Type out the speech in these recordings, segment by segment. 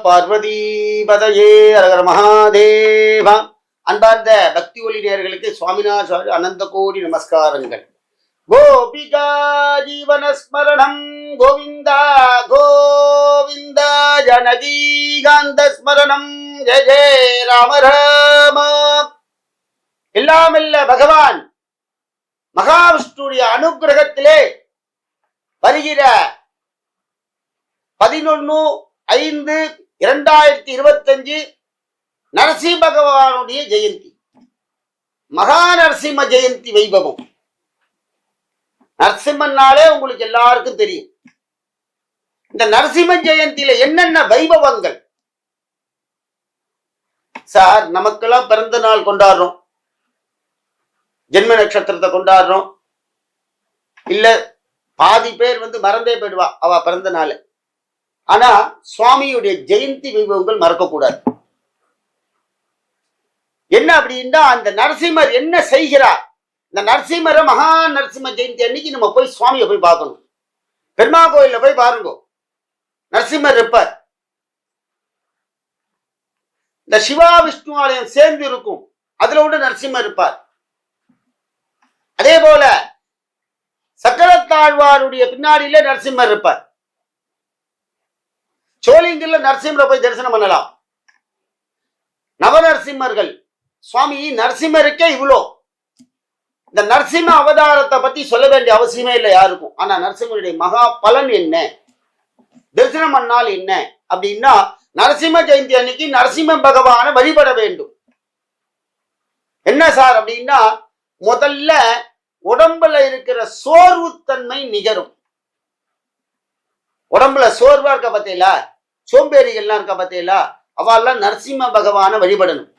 பார்வதி பதையே அரகர மகாதேவா. அன்பார்ந்த பக்தி ஒளி நேயர்களுக்கு சுவாமிநாத அனந்த கோடி நமஸ்காரங்கள். கோபிகா ஜீவனஸ்மரணம் கோவிந்தா கோவிந்தா ஜனகீகாந்த ஸ்மரணம் ஜெய ஜெய ராம ராம. எல்லாமல்ல பகவான் மகாவிஷ்ணுடைய அனுகிரகத்திலே வருகிற 11/5/2025 நரசிம்ம பகவானுடைய ஜெயந்தி, மகா நரசிம்ம ஜெயந்தி வைபவம். நரசிம்மன்னாலே உங்களுக்கு எல்லாருக்கும் தெரியும். இந்த நரசிம்ம ஜெயந்தியில என்னென்ன வைபவங்கள் சார்? நமக்கெல்லாம் பிறந்த நாள் கொண்டாடுறோம், ஜென்ம நட்சத்திரத்தை கொண்டாடுறோம். இல்ல பாதி பேர் மறந்தே போயிடுவா அவ பிறந்த நாள். ஆனா சுவாமியுடைய ஜெயந்தி வைபவங்கள் மறக்கக்கூடாது. என்ன அப்படின்னா, அந்த நரசிம்மர் என்ன செய்கிறார்? இந்த நரசிம்மரை மகா நரசிம்ம ஜெயந்தி அன்னைக்கு நம்ம போய் சுவாமியை போய் பார்க்கணும். பெருமா கோயில்ல போய் பாருங்க, நரசிம்மர் இருப்பார். இந்த சிவா விஷ்ணு ஆலயம் சேர்ந்து இருக்கும், அதுல விட நரசிம்மர் இருப்பார். அதே போல சக்கரத்தாழ்வாருடைய பின்னாடியில நரசிம்மர் இருப்பார். சோழிங்கல்ல நரசிம்மரை போய் தரிசனம் பண்ணலாம். நவநரசிம்மர்கள், சுவாமி நரசிம்மருக்கே இவ்வளோ. இந்த நரசிம்ம அவதாரத்தை பத்தி சொல்ல வேண்டிய அவசியமே இல்லை யாருக்கும். ஆனா நரசிம்மருடைய மகா பலன் என்ன, தரிசனம் பண்ணால் என்ன அப்படின்னா, நரசிம்ம ஜெயந்தி அன்னைக்கு நரசிம்ம பகவானை வழிபட வேண்டும். என்ன சார் அப்படின்னா, முதல்ல உடம்புல இருக்கிற சோர்வுத்தன்மை நிகரும். உடம்புல சோர்வா இருக்க பார்த்தீங்களா, சோம்பேறிகள்லாம் இருக்க பார்த்தீங்களா, அவெல்லாம் நரசிம்ம பகவானை வழிபடணும்.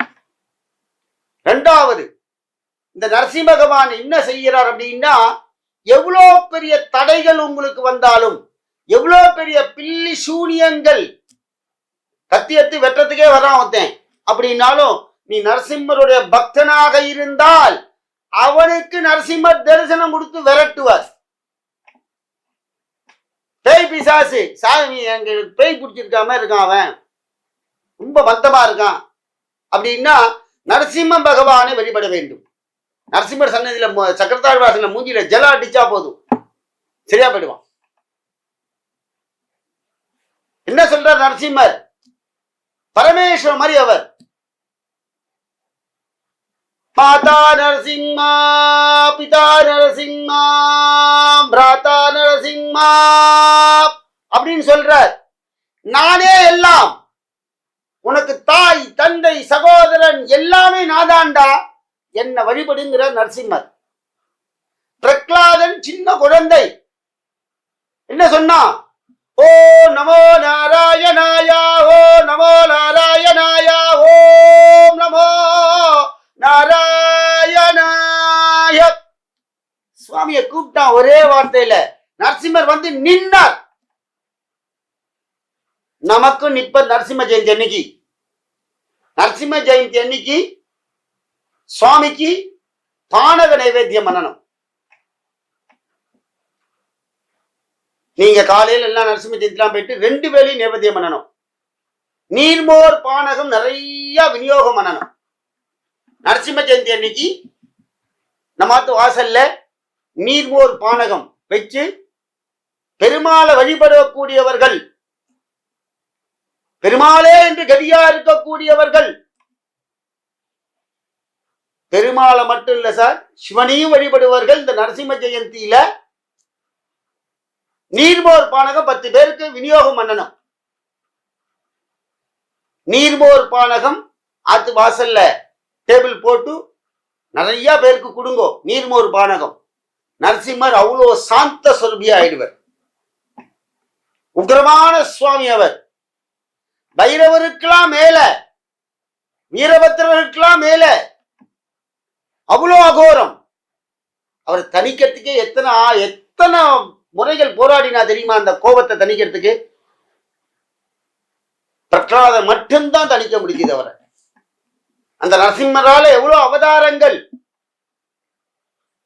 ரெண்டாவது, இந்த நரசிம்ம பகவான் என்ன செய்கிறார் அப்படின்னா, எவ்வளோ பெரிய தடைகள் உங்களுக்கு வந்தாலும், எவ்வளோ பெரிய பில்லி சூனியங்கள் கத்தி எடுத்து வெட்டத்துக்கே வரான் ஒருத்தன் அப்படின்னாலும், நீ நரசிம்மருடைய பக்தனாக இருந்தால் அவனுக்கு நரசிம்மர் தரிசனம் கொடுத்து விரட்டுவார். பேய் பிசாசு, சாமி எங்களுக்கு பேய் பிடிச்சிருக்காம இருக்கான், அவன் ரொம்ப பந்தமா இருக்கான் அப்படின்னா நரசிம்ம பகவானை வழிபட வேண்டும். நரசிம்மர் சன்னதியில சக்கரத்தாழ்வாசன மூஞ்சில ஜலம் அடிச்சா போதும், சரியா போயிடுவான். என்ன சொல்றார் நரசிம்மர்? பரமேஸ்வரன் மாதிரி அவர். மாதா நரசிம்மா, பிதா நரசிம்மா, பிராதா நரசிம்மா அப்படின்னு சொல்றார். நானே எல்லாம், உனக்கு தாய் தந்தை சகோதரன் எல்லாமே நாதாண்டா, என்ன வழிபடுங்கிற நரசிம்மர். பிரகலாதன் சின்ன குழந்தை என்ன சொன்னா? ஓ நமோ நாராயணாயா, ஓ நமோ நாராயணாயா, ஓம் நமோ நாராயணாய. சுவாமியை கூப்பிட்டான் ஒரே வார்த்தையில. நரசிம்மர் நின்னார். நமக்கு நிப்ப நரசிம்ம ஜெயந்தி அன்னைக்கு. நரசிம்ம ஜெயந்தி அன்னைக்கு சுவாமிக்கு பானக நைவேத்தியம் பண்ணணும். நீங்க காலையில எல்லாம் நரசிம்ம ஜெயந்திலாம் போயிட்டு 2 வேளையும் நைவேத்தியம் பண்ணணும். நீர்மோர் பானகம் நிறைய விநியோகம் பண்ணணும். நரசிம்ம ஜெயந்தி அன்னைக்கு நம்மாத்து வாசல்ல நீர்மோர் பானகம் வச்சு பெருமாளை வழிபடக்கூடியவர்கள், பெருமாளே என்று கதியா இருக்கக்கூடியவர்கள், பெருமாளை மட்டும் இல்ல சார், சிவனையும் வழிபடுவார்கள். இந்த நரசிம்ம ஜெயந்தியில நீர்மோர் பானகம் 10 பேருக்கு விநியோகம் பண்ணணும். நீர்மோர் பானகம் ஆத்து வாசல்ல டேபிள் போட்டு நிறைய பேருக்கு கொடுங்கோ. நீர்மோர் பானகம். நரசிம்மர் அவ்வளோ சாந்த சொரூபியா ஆயிடுவர். உக்ரமான சுவாமி அவர். பைரவருக்கெல்லாம் மேல, வீரபத்திரருக்கெல்லாம் மேல அவ்வளோ அகோரம். அவர் தணிக்கிறதுக்கே எத்தனை முறைகள் போராடினா தெரியுமா? அந்த கோபத்தை தணிக்கிறதுக்கு பிரகலாதன் மட்டும்தான் தணிக்க முடியுது அவரை. அந்த நரசிம்மரால எவ்வளவு அவதாரங்கள்.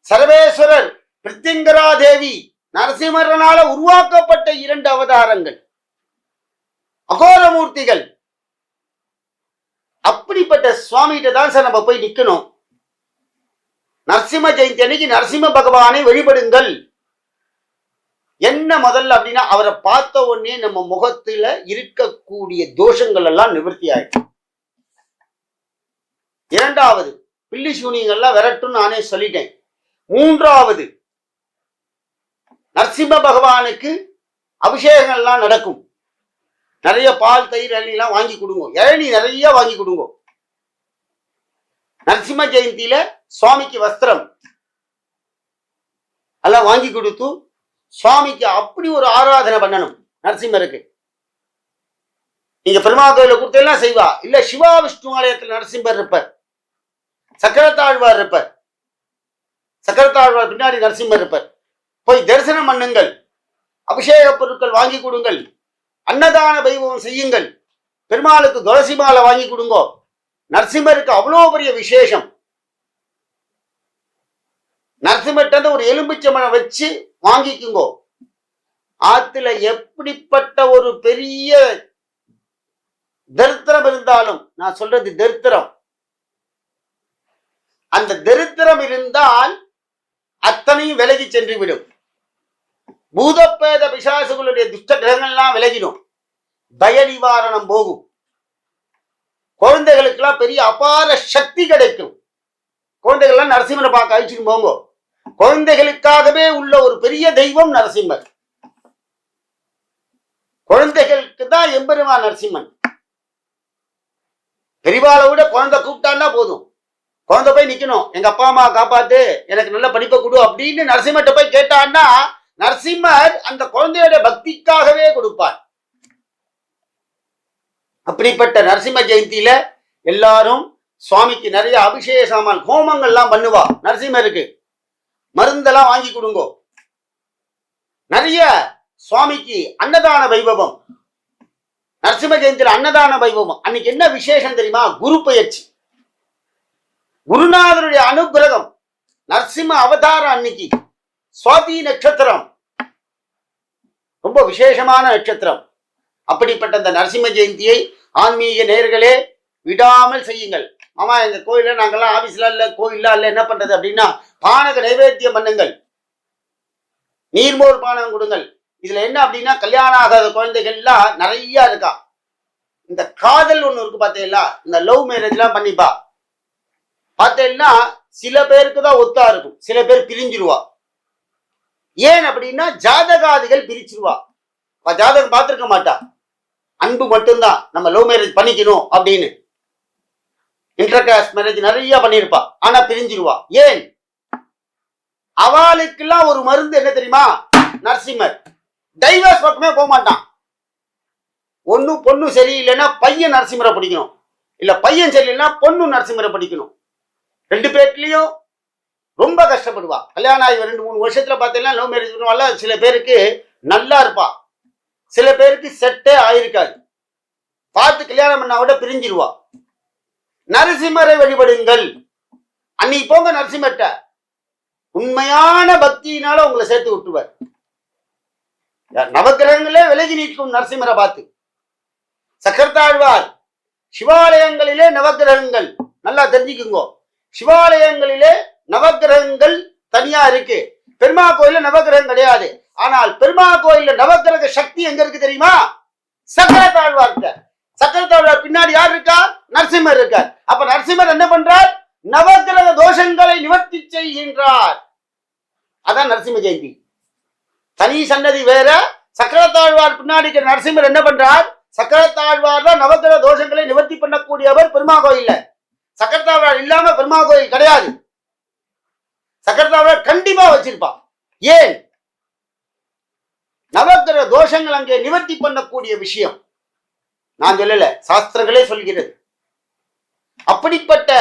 சர்வேஸ்வரர், பிரித்திங்கரா தேவி, நரசிம்மரனால உருவாக்கப்பட்ட 2 அவதாரங்கள். அகோரமூர்த்திகள். அப்படிப்பட்ட சுவாமிகிட்ட தான் சார் நம்ம போய் நிக்கணும். நரசிம்ம ஜெயந்தி அன்னைக்கு நரசிம்ம பகவானை வழிபடுங்கள். என்ன முதல்ல அப்படின்னா, அவரை பார்த்த உடனே நம்ம முகத்துல இருக்கக்கூடிய தோஷங்கள் எல்லாம் நிவர்த்தி ஆயிடும். இரண்டாவது, பில்லி சூனியங்கள்லாம் விரட்டும் நானே சொல்லிட்டேன். மூன்றாவது, நரசிம்ம பகவானுக்கு அபிஷேகங்கள்லாம் நடக்கும். நிறைய பால், தயிர், இளநீலாம் வாங்கி கொடுங்க. இளநீ நிறைய வாங்கி கொடுங்க. நரசிம்ம ஜெயந்தியில சுவாமிக்கு வஸ்திரம் எல்லாம் வாங்கி கொடுத்து சுவாமிக்கு அப்படி ஒரு ஆராதனை பண்ணணும். நரசிம்மருக்கு நீங்க பெருமாள் கோயில கொடுத்தெல்லாம் செய்வா இல்ல, சிவா விஷ்ணு ஆலயத்தில் நரசிம்மர் இருப்பார், சக்கரத்தாழ்வார் இருப்பார், சக்கரத்தாழ்வார் பின்னாடி நரசிம்மர் இருப்பார். போய் தரிசனம் பண்ணுங்கள், அபிஷேக பொருட்கள் வாங்கி கொடுங்கள், அன்னதான வைபவம் செய்யுங்கள், பெருமாளுக்கு துளசி மாலை வாங்கி கொடுங்க. நரசிம்மருக்கு அவ்வளோ பெரிய விசேஷம். நரசிம்மர்ட்ட ஒரு எலும்பிச்சம்பழம் வச்சு வாங்கிக்குங்கோ. ஆத்துல எப்படிப்பட்ட ஒரு பெரிய தரித்திரம் இருந்தாலும், நான் சொல்றது தரித்திரம், அந்த தரித்திரம் இருந்தால் அத்தனையும் விலகி சென்று விடும். பூதப்பேத பிசாசுகளுடைய துஷ்ட கிரகங்கள்லாம் விலகிடும். பய நிவாரணம் போகும். குழந்தைகளுக்கெல்லாம் பெரிய அபார சக்தி கிடைக்கும். குழந்தைகள்லாம் நரசிம்மரை பார்க்க அழிச்சுட்டு போங்க. குழந்தைகளுக்காகவே உள்ள ஒரு பெரிய தெய்வம் நரசிம்மர். குழந்தைகளுக்கு தான் எம்பெருமான் நரசிம்மன். பெரியவாளை விட குழந்தை கூப்பிட்டான்னா போதும். குழந்தை போய் நிக்கணும், எங்க அப்பா அம்மா காப்பாத்து, எனக்கு நல்ல படிப்பை கொடு அப்படின்னு நரசிம்மர்கிட்ட போய் கேட்டான்னா நரசிம்மர் அந்த குழந்தையோட பக்திக்காகவே கொடுப்பார். அப்படிப்பட்ட நரசிம்ம ஜெயந்தியில எல்லாரும் சுவாமிக்கு நிறைய அபிஷேக சாமான், ஹோமங்கள்லாம் பண்ணுவா. நரசிம்மருக்கு மருந்தெல்லாம் வாங்கி கொடுங்க. நிறைய சுவாமிக்கு அன்னதான வைபவம். நரசிம்ம ஜெயந்தியில அன்னதான வைபவம். அன்னைக்கு என்ன விசேஷம் தெரியுமா? குரு பெயர்ச்சி, குருநாதருடைய அனுகிரகம். நரசிம்ம அவதாரம் அன்னைக்கு சுவாதி நட்சத்திரம், ரொம்ப விசேஷமான நட்சத்திரம். அப்படிப்பட்ட அந்த நரசிம்ம ஜெயந்தியை ஆன்மீக நேயர்களே விடாமல் செய்யுங்கள். ஆமா, எங்க கோயில நாங்கெல்லாம் ஆபீஸ்ல இல்ல, கோயில்ல இல்ல, என்ன பண்றது அப்படின்னா, பானக நைவேத்தியம் பண்ணுங்கள், நீர்மோர் பானகம் கொடுங்கள். இதுல என்ன அப்படின்னா, கல்யாணம் ஆகாத குழந்தைகள்லாம் நிறைய இருக்கா. இந்த காதல் ஒண்ணு இருக்கு பார்த்தீங்களா, இந்த லவ் மேரேஜ் எல்லாம் பண்ணிப்பா. பார்த்தீங்கன்னா சில பேருக்கு தான் ஒத்தா இருக்கும், சில பேர் பிரிஞ்சிருவா. ஏன் அப்படின்னா ஜாதகாதிகள் பிரிச்சிருவா. ஜாதகம் பார்த்திருக்க மாட்டா, அன்பு மட்டும்தான், நம்ம லவ் மேரேஜ் பண்ணிக்கணும் அப்படின்னு. இன்டர் காஸ்ட் மேரேஜ் நிறைய பண்ணியிருப்பா, ஆனா பிரிஞ்சிருவா. ஏன்? அவளுக்கெல்லாம் ஒரு மருந்து என்ன தெரியுமா? நரசிம்மர். டைவர்ஸ் பக்கமே போக மாட்டான். ஒண்ணு பொண்ணு சரியில்லைன்னா பையன் நரசிம்மரை படிக்கணும், இல்ல பையன் சரியில்லைன்னா பொண்ணு நரசிம்மரை படிக்கணும். ரெண்டு பேர்லயும் ரொம்ப கஷ்டப்படுவா. கல்யாணம் ஆகி 2-3 வருஷத்துல பார்த்தீங்கன்னா லவ் மேரேஜ் பண்ணுவாள். சில பேருக்கு நல்லா இருப்பா, சில பேருக்கு செட்டே ஆயிருக்காது. பார்த்து கல்யாணம் பண்ணா விட பிரிஞ்சிருவா. நரசிம்மரை வழிபடுங்கள். அன்னைக்கு போங்க நரசிம்மர்ட்ட, உண்மையான பக்தியினால உங்களை சேர்த்து விட்டுவார். நவக்கிரகங்களே விலகி நிற்கும் நரசிம்மரை பார்த்து. சக்கரத்தாழ்வார் சிவாலயங்களிலே நவக்கிரகங்கள், நல்லா தெரிஞ்சுக்குங்க. சிவாலயங்களிலே நவக்கிரகங்கள் தனியா இருக்கு. பெருமா கோயில நவக்கிரகம் கிடையாது. ஆனால் பெருமா கோயில நவக்கிரக சக்தி எங்க இருக்கு தெரியுமா? சக்கரத்தாழ்வார். சக்கரத்தாழ்வார் பின்னாடி யார் இருக்கா? நரசிம்மர் இருக்கார். அப்ப நரசிம்மர் என்ன பண்றார்? நவக்கிரக தோஷங்களை நிவர்த்தி செய்கின்றார். அதான் நரசிம்ம ஜெயந்தி. தனி சன்னதி வேற. சக்கரத்தாழ்வார் பின்னாடி நரசிம்மர் என்ன பண்றார்? சக்கரத்தாழ்வார் தான் நவக்கிரக தோஷங்களை நிவர்த்தி பண்ணக்கூடியவர் பெருமா கோயில்ல. சக்கரத்தாழ்வார் இல்லாம பெருமா கோயில் கிடையாது. சக்கரத்தாழ்வார் கண்டிப்பா வச்சிருப்பான். ஏன்? நவக்கிரக தோஷங்கள் அங்கே நிவர்த்தி பண்ணக்கூடிய விஷயம். நான் சொல்லல, சாஸ்திரங்களே சொல்கிறது. அப்படிப்பட்ட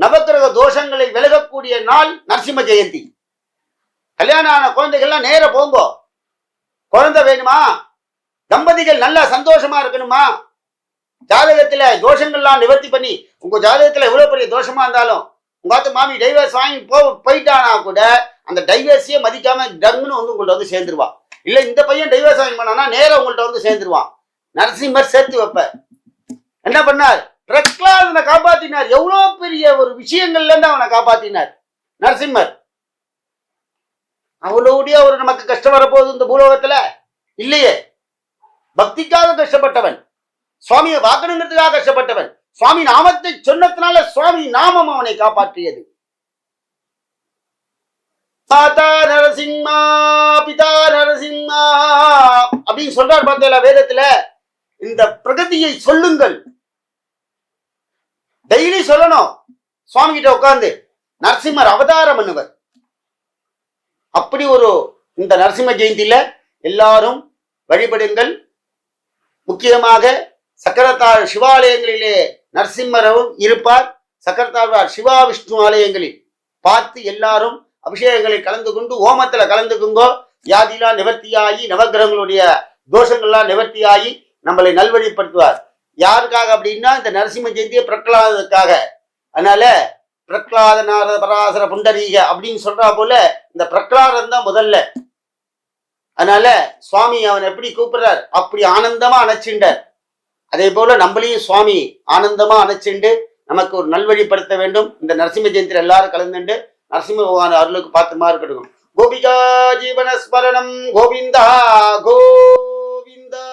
நவக்கிரக தோஷங்களை விலகக்கூடிய நாள் நரசிம்ம ஜெயந்தி. கல்யாணம் ஆன குழந்தைகள்லாம் நேர போங்கோ. குழந்தை வேணுமா? தம்பதிகள் நல்லா சந்தோஷமா இருக்கணுமா? ஜாதகத்துல தோஷங்கள்லாம் நிவர்த்தி பண்ணி, உங்க ஜாதகத்துல எவ்வளவு பெரிய தோஷமா இருந்தாலும் உங்க ஆத்து மாமி டைவர்ஸ் வாங்கி போயிட்டானா கூட அந்த டைவர்ஸையே மதிக்காம டங்குன்னு வந்து உங்கள்ட்ட வந்து சேர்ந்துருவா. இல்ல இந்த பையன் டைவர்ஸ் வாங்கி பண்ணானா நேரம் உங்கள்ட்ட வந்து சேர்ந்துருவான். நரசிம்மர் சேர்த்து வைப்பார். என்ன பண்ணார்? பிரகலாதனை காப்பாத்தினார். எவ்வளவு பெரிய ஒரு விஷயங்கள்ல இருந்து அவனை காப்பாத்தினார் நரசிம்மர். அவ்வளோடைய ஒரு நமக்கு கஷ்டம் வரப்போகுது இந்த பூலோகத்துல இல்லையே. பக்திக்காக கஷ்டப்பட்டவன், சுவாமியை வாக்கணுங்கிறதுக்காக கஷ்டப்பட்டவன், சுவாமி நாமத்தை சொன்னதுனால சுவாமி நாமம் அவனை காப்பாற்றியது. மாதா நரசிம்மா பிதா நரசிம்மா அப்படின்னு சொல்றார் பார்த்தீங்களா வேதத்துல. இந்த பிரகதியை சொல்லுங்கள், டெய்லி சொல்லணும். சுவாமி கிட்ட உட்கார்ந்து நரசிம்மர் அவதாரம் பண்ணுவர். அப்படி ஒரு இந்த நரசிம்ம ஜெயந்தியில எல்லாரும் வழிபடுங்கள். முக்கியமாக சக்கரத்தாழ் சிவாலயங்களிலே நரசிம்மரும் இருப்பார். சக்கரத்தாழ்வார் சிவா விஷ்ணு ஆலயங்களில் பார்த்து எல்லாரும் அபிஷேகங்களில் கலந்து கொண்டு ஓமத்துல கலந்துக்குங்கோ. வியாதிலாம் நிவர்த்தியாகி நவகிரகங்களுடைய தோஷங்கள்லாம் நிவர்த்தியாகி நம்மளை நல்வழிப்படுத்துவார். யாருக்காக அப்படின்னா இந்த நரசிம்ம ஜெயந்தியை பிரகலாதத்துக்காக. அதனால பிரகலாத நாரத பராசர புண்டரீக அப்படின்னு சொல்றா போல இந்த பிரகலாதன் தான் முதல்ல. அதனால சுவாமி அவன் எப்படி கூப்பிடுறார் அப்படி ஆனந்தமா அணைச்சுண்டார். அதே போல நம்மளையும் சுவாமி ஆனந்தமா அணைச்சுண்டு நமக்கு ஒரு நல்வழிப்படுத்த வேண்டும். இந்த நரசிம்ம ஜெயந்தியில் எல்லாரும் கலந்துண்டு நரசிம்ம பகவான் அருளுக்கு பாத்திரமா இருக்கட்டும். கோபிகா ஜீவன ஸ்மரணம் கோவிந்தா கோவிந்தா.